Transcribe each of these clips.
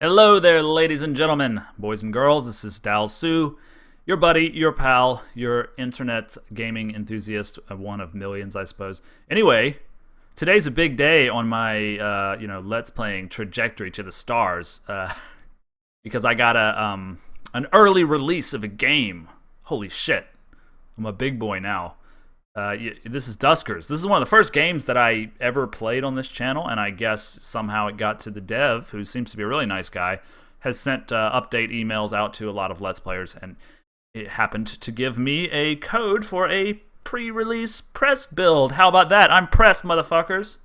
Hello there, ladies and gentlemen, boys and girls. This is Dal Su, your buddy, your pal, your internet gaming enthusiast, one of millions, I suppose. Anyway, today's a big day on my, Let's Playing trajectory to the stars, because I got an early release of a game. Holy shit, I'm a big boy now. This is Duskers. This is one of the first games that I ever played on this channel, and I guess somehow it got to the dev, who seems to be a really nice guy, has sent update emails out to a lot of Let's Players, and it happened to give me a code for a pre-release press build. How about that? I'm pressed, motherfuckers.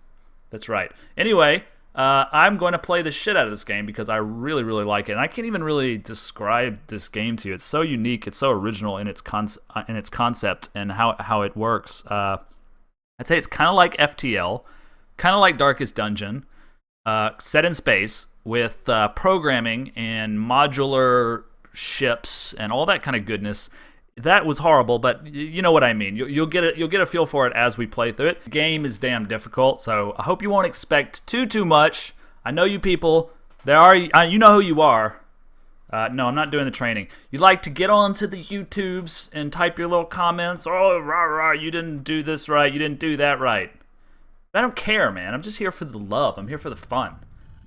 That's right. Anyway, I'm going to play the shit out of this game because I really, really like it. And I can't even really describe this game to you. It's so unique. It's so original in its concept and how it works. I'd say it's kind of like FTL, kind of like Darkest Dungeon, set in space with programming and modular ships and all that kind of goodness. That was horrible, but you know what I mean. You'll get it. You'll get a feel for it as we play through it. The game is damn difficult, so I hope you won't expect too much. I know you people. You know who you are. No, I'm not doing the training. You like to get onto the YouTubes and type your little comments. Oh, rah rah! You didn't do this right. You didn't do that right. I don't care, man. I'm just here for the love. I'm here for the fun.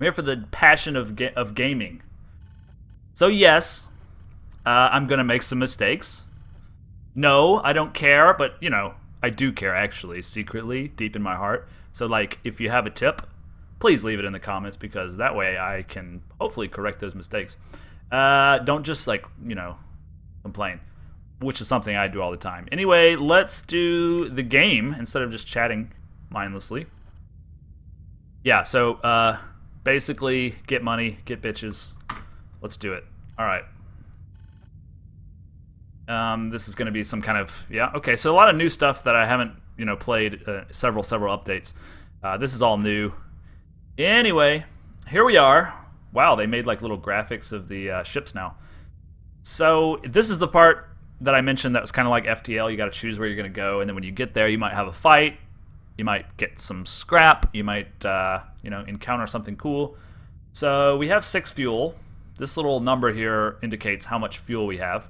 I'm here for the passion of gaming. So yes, I'm gonna make some mistakes. No, I don't care, but, I do care, actually, secretly, deep in my heart. So, if you have a tip, please leave it in the comments, because that way I can hopefully correct those mistakes. Don't just, complain, which is something I do all the time. Anyway, let's do the game instead of just chatting mindlessly. Yeah, so, basically, get money, get bitches. Let's do it. All right. This is going to be some kind of, okay, so a lot of new stuff that I haven't, played, several updates. This is all new. Anyway, here we are. Wow, they made little graphics of the ships now. So this is the part that I mentioned that was kind of like FTL. You got to choose where you're going to go, and then when you get there, you might have a fight. You might get some scrap. You might, encounter something cool. So we have 6 fuel. This little number here indicates how much fuel we have.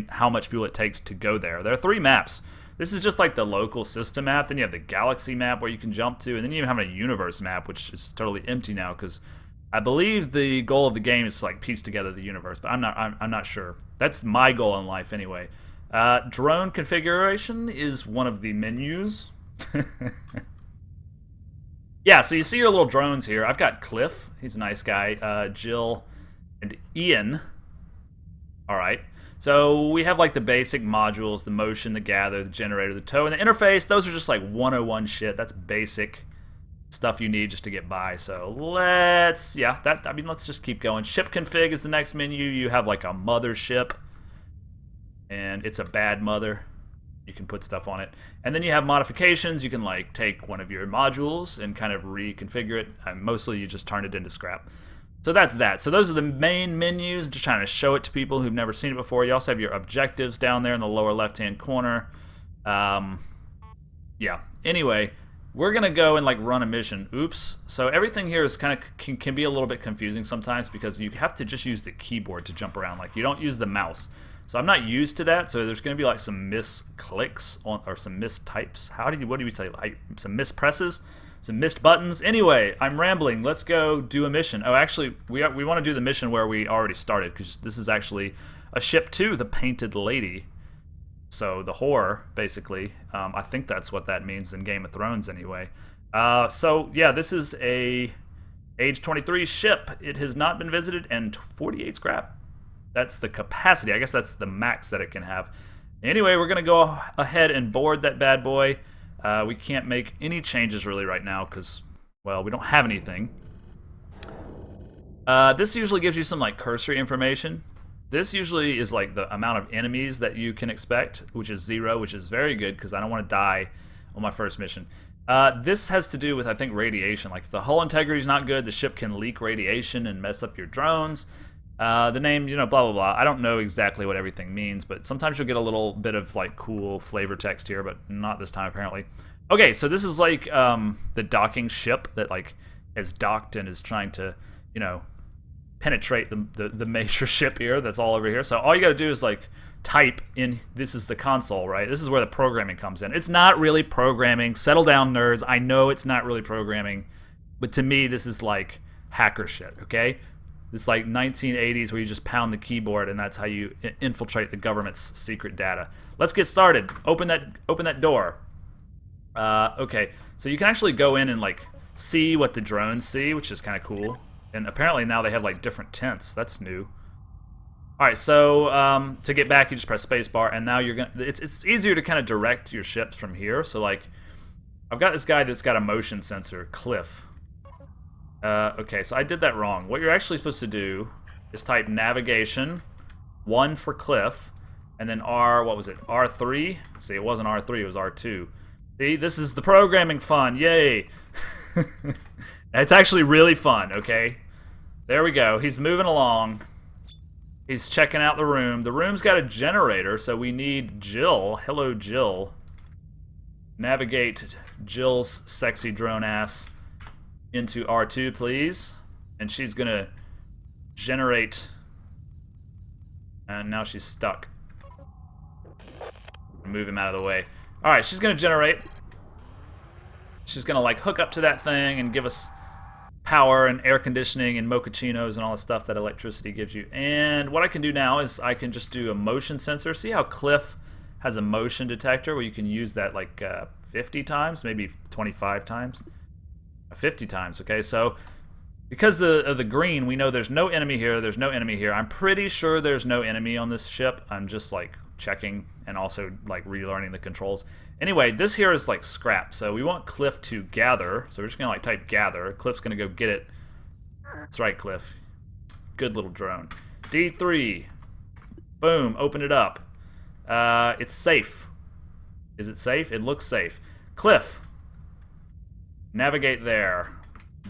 How much fuel it takes to go there. There are 3 maps. This is just like the local system map. Then you have the galaxy map where you can jump to, and then you even have a universe map, which is totally empty now because I believe the goal of the game is to piece together the universe. But I'm not sure. That's my goal in life anyway. Drone configuration is one of the menus. Yeah, so you see your little drones here. I've got Cliff. He's a nice guy. Jill and Ian. All right. So we have the basic modules, the motion, the gather, the generator, the tow, and the interface. Those are just 101 shit. That's basic stuff you need just to get by. So let's just keep going. Ship config is the next menu. You have a mothership, and it's a bad mother. You can put stuff on it. And then you have modifications. You can take one of your modules and kind of reconfigure it. Mostly you just turn it into scrap. So that's that. So those are the main menus. I'm just trying to show it to people who've never seen it before. You also have your objectives down there in the lower left-hand corner. Yeah. Anyway, we're going to go and run a mission. Oops. So everything here is kind of can be a little bit confusing sometimes because you have to just use the keyboard to jump around. You don't use the mouse. So I'm not used to that. So there's going to be some misclicks or some mistypes. What do we say? Some mispresses? Some missed buttons. Anyway, I'm rambling. Let's go do a mission. Oh, actually, we want to do the mission where we already started because this is actually a ship 2, the Painted Lady. So the whore, basically. I think that's what that means in Game of Thrones, anyway. So yeah, this is a age 23 ship. It has not been visited and 48 scrap. That's the capacity. I guess that's the max that it can have. Anyway, we're gonna go ahead and board that bad boy. We can't make any changes really right now because, well, we don't have anything. This usually gives you some cursory information. This usually is the amount of enemies that you can expect, which is 0, which is very good because I don't want to die on my first mission. This has to do with, I think, radiation. If the hull integrity is not good, the ship can leak radiation and mess up your drones. The name, blah, blah, blah. I don't know exactly what everything means, but sometimes you'll get a little bit of, cool flavor text here, but not this time, apparently. Okay, so this is, the docking ship that, has docked and is trying to, penetrate the major ship here that's all over here. So all you got to do is like type in. This is the console, right? This is where the programming comes in. It's not really programming. Settle down, nerds. I know it's not really programming, but to me this is like hacker shit, okay? It's like 1980s where you just pound the keyboard and that's how you infiltrate the government's secret data. Let's get started. Open that door. Okay, so you can actually go in and like see what the drones see, which is kind of cool. And apparently now they have like different tents. That's new. All right, so to get back, you just press spacebar, and now you're gonna. It's easier to kind of direct your ships from here. So like, I've got this guy that's got a motion sensor, Cliff. Okay, so I did that wrong. What you're actually supposed to do is type navigation, 1 for Cliff, and then what was it, R3? See, it wasn't R3, it was R2. See, this is the programming fun, yay! It's actually really fun, okay? There we go, he's moving along. He's checking out the room. The room's got a generator, so we need Jill. Hello, Jill. Navigate Jill's sexy drone ass into R2, please. And she's gonna generate. And now she's stuck. Move him out of the way. Alright, she's gonna generate. She's gonna like hook up to that thing and give us power and air conditioning and mochachinos and all the stuff that electricity gives you. And what I can do now is I can just do a motion sensor. See how Cliff has a motion detector where you can use that like 50 times, maybe 25 times? 50 times, okay? So because of the green, we know there's no enemy here, there's no enemy here. I'm pretty sure there's no enemy on this ship. I'm just like checking and also like relearning the controls. Anyway, this here is like scrap, so we want Cliff to gather. So we're just gonna like type gather. Cliff's gonna go get it. That's right, Cliff. Good little drone. D3. Boom, open it up. It's safe. Is it safe? It looks safe. Cliff, navigate there,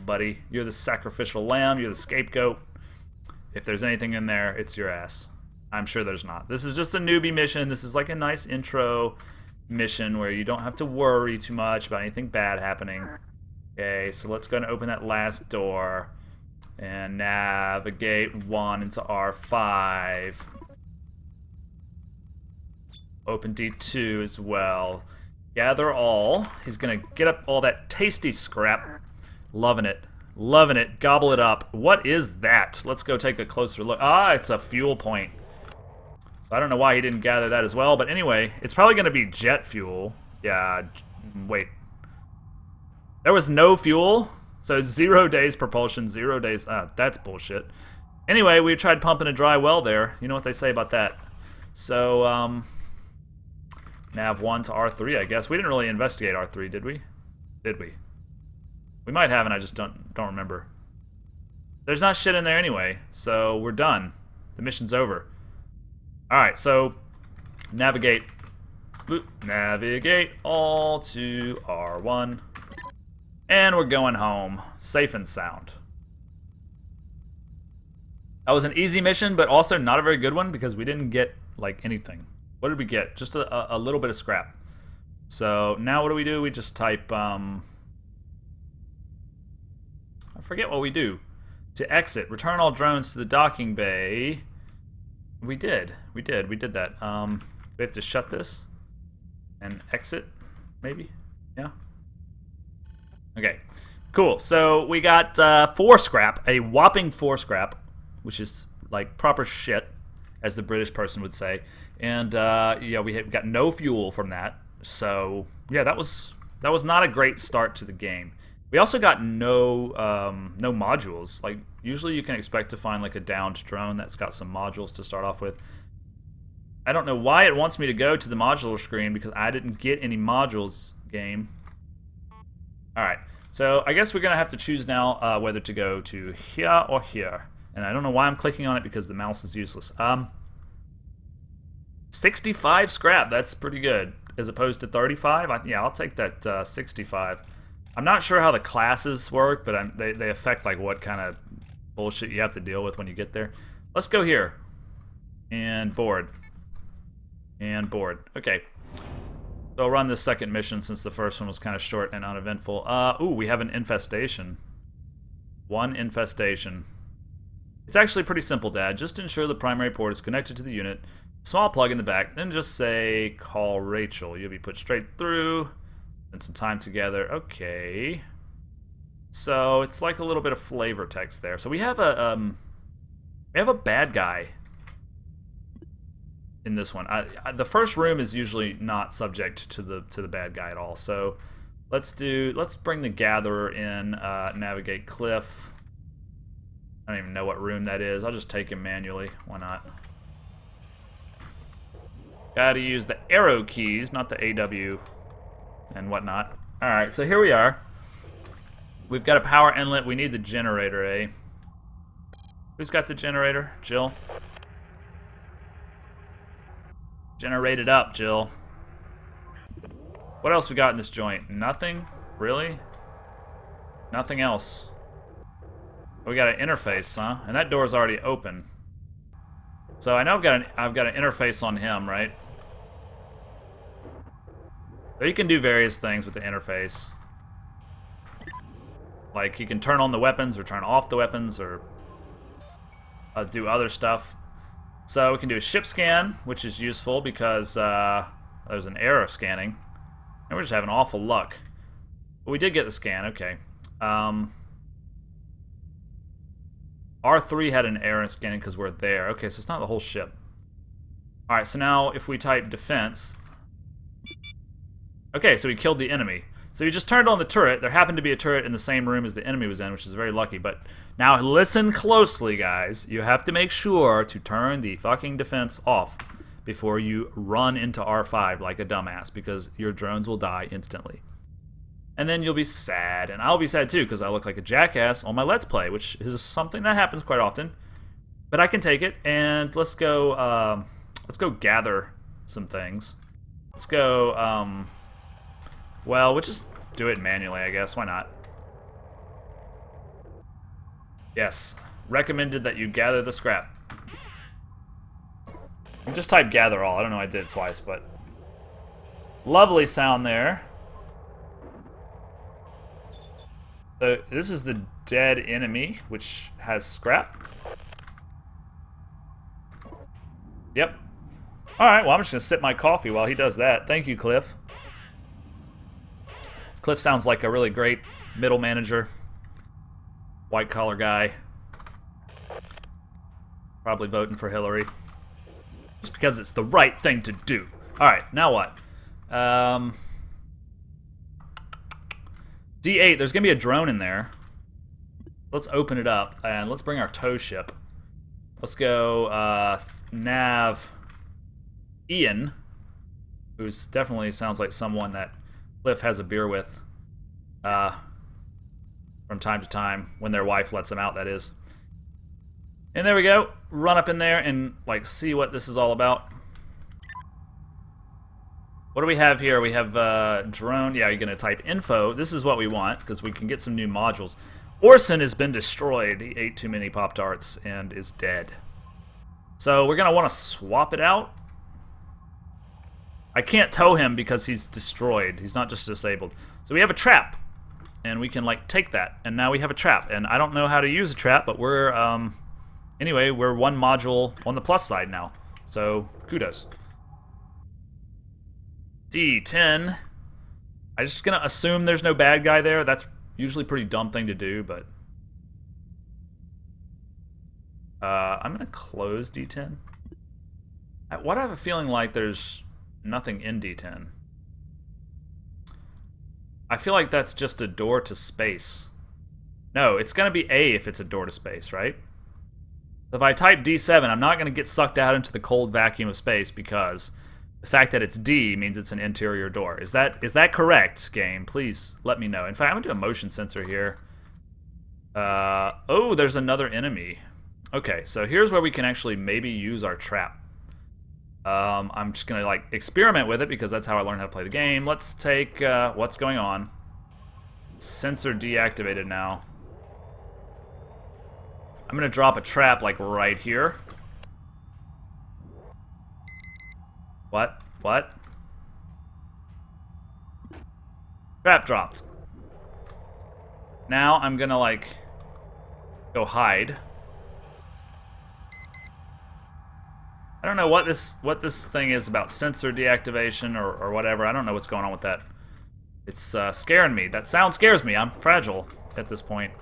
buddy. You're the sacrificial lamb, you're the scapegoat. If there's anything in there, it's your ass. I'm sure there's not. This is just a newbie mission. This is like a nice intro mission where you don't have to worry too much about anything bad happening. Okay, so let's go and open that last door and navigate 1 into R5. Open D2 as well. Gather all. He's gonna get up all that tasty scrap. Loving it. Loving it. Gobble it up. What is that? Let's go take a closer look. Ah, it's a fuel point. So I don't know why he didn't gather that as well, but anyway, it's probably going to be jet fuel. Yeah, wait. There was no fuel? So 0 days propulsion, 0 days... that's bullshit. Anyway, we tried pumping a dry well there. You know what they say about that. So, nav 1 to R3, I guess. We didn't really investigate R3, did we? Did we? We might have, and I just don't remember. There's not shit in there anyway, so we're done. The mission's over. Alright, so navigate. Boop, navigate all to R1. And we're going home. Safe and sound. That was an easy mission, but also not a very good one because we didn't get, like, anything. What did we get? Just a little bit of scrap. So now what do? We just type, I forget what we do. To exit, return all drones to the docking bay. We did that. We have to shut this and exit, maybe? Yeah? Okay, cool. So we got 4 scrap, a whopping 4 scrap, which is like proper shit, as the British person would say. And yeah, we got no fuel from that. So yeah, that was not a great start to the game. We also got no modules. Like usually you can expect to find like a downed drone that's got some modules to start off with. I don't know why it wants me to go to the modular screen because I didn't get any modules, game. Alright, so I guess we're going to have to choose now whether to go to here or here. And I don't know why I'm clicking on it because the mouse is useless. 65 scrap, that's pretty good. As opposed to 35? Yeah, I'll take that 65. I'm not sure how the classes work, but they affect like what kind of bullshit you have to deal with when you get there. Let's go here. And board. And board. Okay. So I'll run this second mission since the first one was kind of short and uneventful. Ooh, we have an infestation. 1 infestation. It's actually pretty simple, Dad. Just ensure the primary port is connected to the unit. Small plug in the back. Then just say, call Rachel. You'll be put straight through. Spend some time together. Okay. So it's like a little bit of flavor text there. So we have a bad guy in this one. The first room is usually not subject to the bad guy at all. So let's bring the Gatherer in. Navigate Cliff. I don't even know what room that is. I'll just take him manually. Why not? Gotta use the arrow keys, not the AW and whatnot. Alright, so here we are. We've got a power inlet. We need the generator, eh? Who's got the generator? Jill? Generate it up, Jill. What else we got in this joint? Nothing? Really? Nothing else. We got an interface, huh? And that door's already open. So I know I've got an interface on him, right? So you can do various things with the interface. Like he can turn on the weapons or turn off the weapons or do other stuff. So we can do a ship scan, which is useful because there's an error scanning. And we're just having awful luck. But we did get the scan, okay. R3 had an error in scanning because we're there. Okay, so it's not the whole ship. Alright, so now if we type defense... Okay, so we killed the enemy. So we just turned on the turret. There happened to be a turret in the same room as the enemy was in, which is very lucky. But now listen closely, guys. You have to make sure to turn the fucking defense off before you run into R5 like a dumbass, because your drones will die instantly. And then you'll be sad, and I'll be sad too, because I look like a jackass on my Let's Play, which is something that happens quite often. But I can take it, and let's go gather some things. Let's go, well, we'll just do it manually, I guess. Why not? Yes. Recommended that you gather the scrap. And just type gather all. I don't know, I did it twice, but... Lovely sound there. So this is the dead enemy, which has scrap. Yep. Alright, well, I'm just going to sip my coffee while he does that. Thank you, Cliff. Cliff sounds like a really great middle manager. White-collar guy. Probably voting for Hillary. Just because it's the right thing to do. Alright, now what? D8, there's going to be a drone in there. Let's open it up, and let's bring our tow ship. Let's go nav Ian, who definitely sounds like someone that Cliff has a beer with from time to time, when their wife lets them out, that is. And there we go. Run up in there and like see what this is all about. What do we have here? We have drone. Yeah, you're going to type info. This is what we want, because we can get some new modules. Orson has been destroyed. He ate too many Pop-Tarts and is dead. So we're going to want to swap it out. I can't tow him because he's destroyed. He's not just disabled. So we have a trap, and we can like take that. And now we have a trap. And I don't know how to use a trap, but we're anyway, we're one module on the plus side now. So kudos. D10. I'm just gonna assume there's no bad guy there. That's usually a pretty dumb thing to do, but I'm gonna close D10. Why do I have a feeling like there's nothing in D10? I feel like that's just a door to space. No, it's gonna be A if it's a door to space, right? If I type D7, I'm not gonna get sucked out into the cold vacuum of space, because the fact that it's D means it's an interior door. Is that correct, game? Please let me know. In fact, I'm gonna do a motion sensor here. Oh, there's another enemy. Okay, so here's where we can actually maybe use our trap. I'm just gonna like experiment with it because that's how I learned how to play the game. Let's take what's going on. Sensor deactivated now. I'm gonna drop a trap like right here. What? What? Trap dropped. Now I'm gonna like go hide. I don't know what this thing is about sensor deactivation or whatever. I don't know what's going on with that. It's scaring me. That sound scares me. I'm fragile at this point.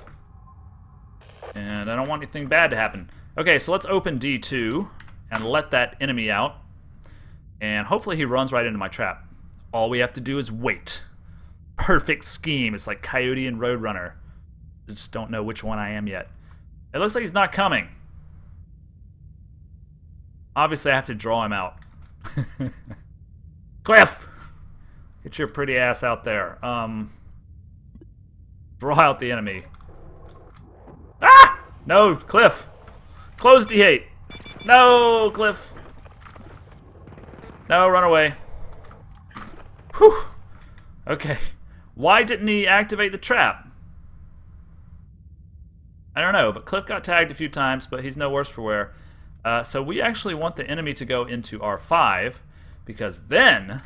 And I don't want anything bad to happen. Okay, so let's open D2 and let that enemy out. And hopefully he runs right into my trap. All we have to do is wait. Perfect scheme. It's like Coyote and Roadrunner. I just don't know which one I am yet. It looks like he's not coming. Obviously, I have to draw him out. Cliff! Get your pretty ass out there. Draw out the enemy. Ah! No, Cliff. Close D8. No, Cliff. No, run away. Whew. Okay. Why didn't he activate the trap? I don't know, but Cliff got tagged a few times, but he's no worse for wear. So we actually want the enemy to go into R5, because then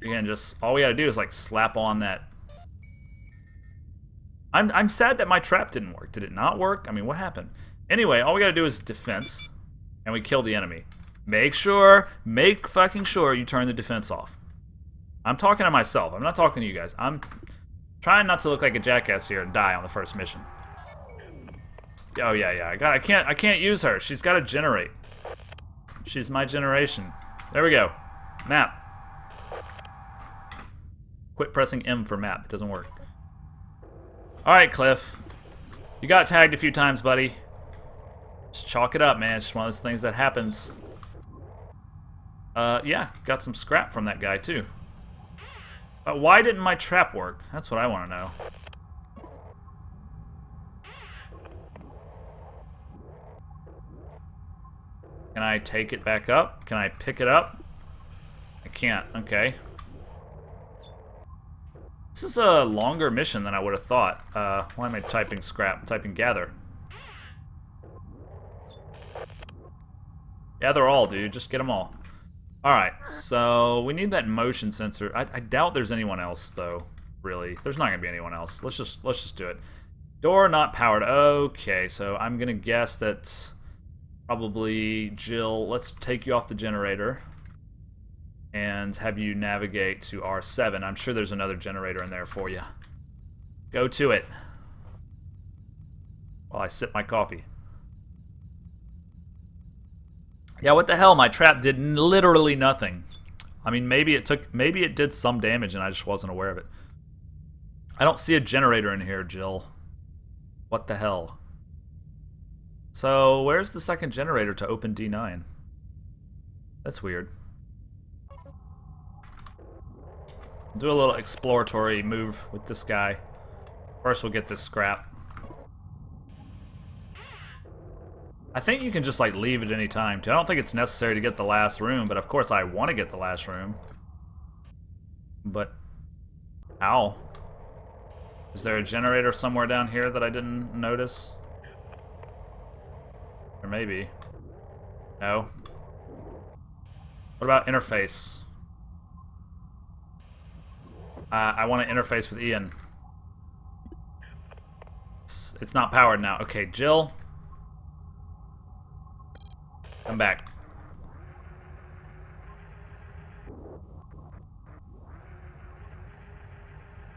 you can just, all we gotta do is like slap on that. I'm sad that my trap didn't work. Did it not work? I mean, what happened? Anyway, all we gotta do is defense, and we kill the enemy. Make fucking sure you turn the defense off. I'm talking to myself. I'm not talking to you guys. I'm trying not to look like a jackass here and die on the first mission. Oh yeah. I can't use her. She's got to generate. She's my generation. There we go. Map. Quit pressing M for map. It doesn't work. All right, Cliff. You got tagged a few times, buddy. Just chalk it up, man. It's just one of those things that happens. Yeah, got some scrap from that guy too. Why didn't my trap work? That's what I want to know. Can I take it back up? Can I pick it up? I can't. Okay. This is a longer mission than I would have thought. Why am I typing scrap? I'm typing gather. Gather all, dude. Just get them all. Alright, so we need that motion sensor. I doubt there's anyone else, though, really. There's not going to be anyone else. Let's just do it. Door not powered. Okay, so I'm going to guess that probably Jill, let's take you off the generator and have you navigate to R7. I'm sure there's another generator in there for you. Go to it while I sip my coffee. Yeah, what the hell? My trap did literally nothing. I mean, maybe it did some damage and I just wasn't aware of it. I don't see a generator in here, Jill. What the hell? So, where's the second generator to open D9? That's weird. Do a little exploratory move with this guy. First, we'll get this scrap. I think you can just like leave at any time too. I don't think it's necessary to get the last room, but of course I want to get the last room. But ow. Is there a generator somewhere down here that I didn't notice? Or maybe. No. What about interface? I want to interface with Ian. It's not powered now. Okay, Jill. Come back.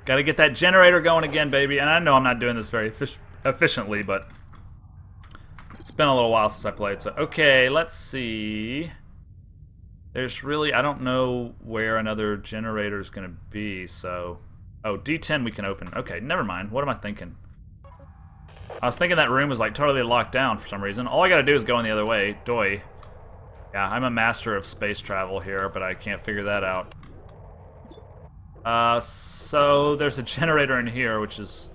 Gotta get that generator going again, baby. And I know I'm not doing this very efficiently, but it's been a little while since I played. So, okay, let's see. There's really, I don't know where another generator is gonna be, so. Oh, D10 we can open. Okay, never mind. What am I thinking? I was thinking that room was like totally locked down for some reason. All I gotta do is go in the other way. Doi. Yeah, I'm a master of space travel here, but I can't figure that out. So there's a generator in here, which is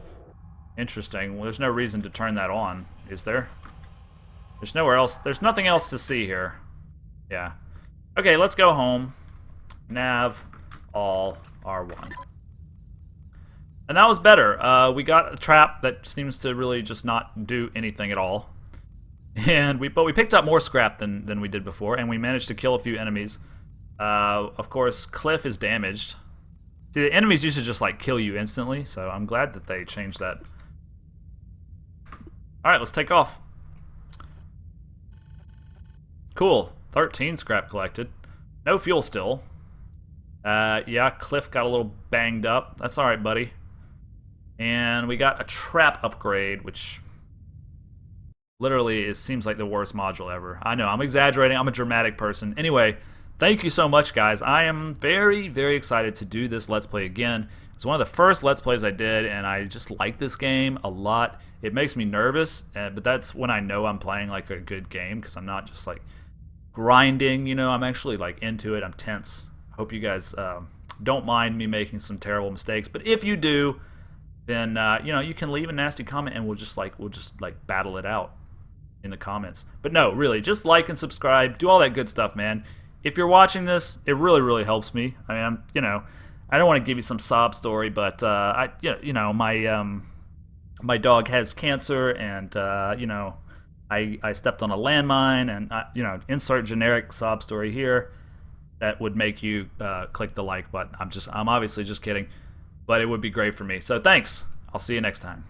interesting. Well, there's no reason to turn that on, is there? There's nowhere else. There's nothing else to see here. Yeah. Okay, let's go home. Nav all R1. And that was better. We got a trap that seems to really just not do anything at all. But we picked up more scrap than we did before, and we managed to kill a few enemies. Of course, Cliff is damaged. See, the enemies used to just like kill you instantly, so I'm glad that they changed that. Alright, let's take off. Cool. 13 scrap collected. No fuel still. Yeah, Cliff got a little banged up. That's alright, buddy. And we got a trap upgrade, which literally seems like the worst module ever. I know, I'm exaggerating. I'm a dramatic person. Anyway, thank you so much, guys. I am very, very excited to do this Let's Play again. It's one of the first Let's Plays I did, and I just like this game a lot. It makes me nervous, but that's when I know I'm playing like a good game, because I'm not just like grinding, you know. I'm actually like into it. I'm tense. I hope you guys don't mind me making some terrible mistakes, but if you do, then you know, you can leave a nasty comment and we'll just battle it out in the comments. But no, really, just like and subscribe, do all that good stuff, man. If you're watching this, it really, really helps me. I mean, you know, I don't want to give you some sob story, but you know, my dog has cancer, and you know, I stepped on a landmine, and you know, insert generic sob story here that would make you click the like button. I'm obviously just kidding, but it would be great for me. So thanks. I'll see you next time.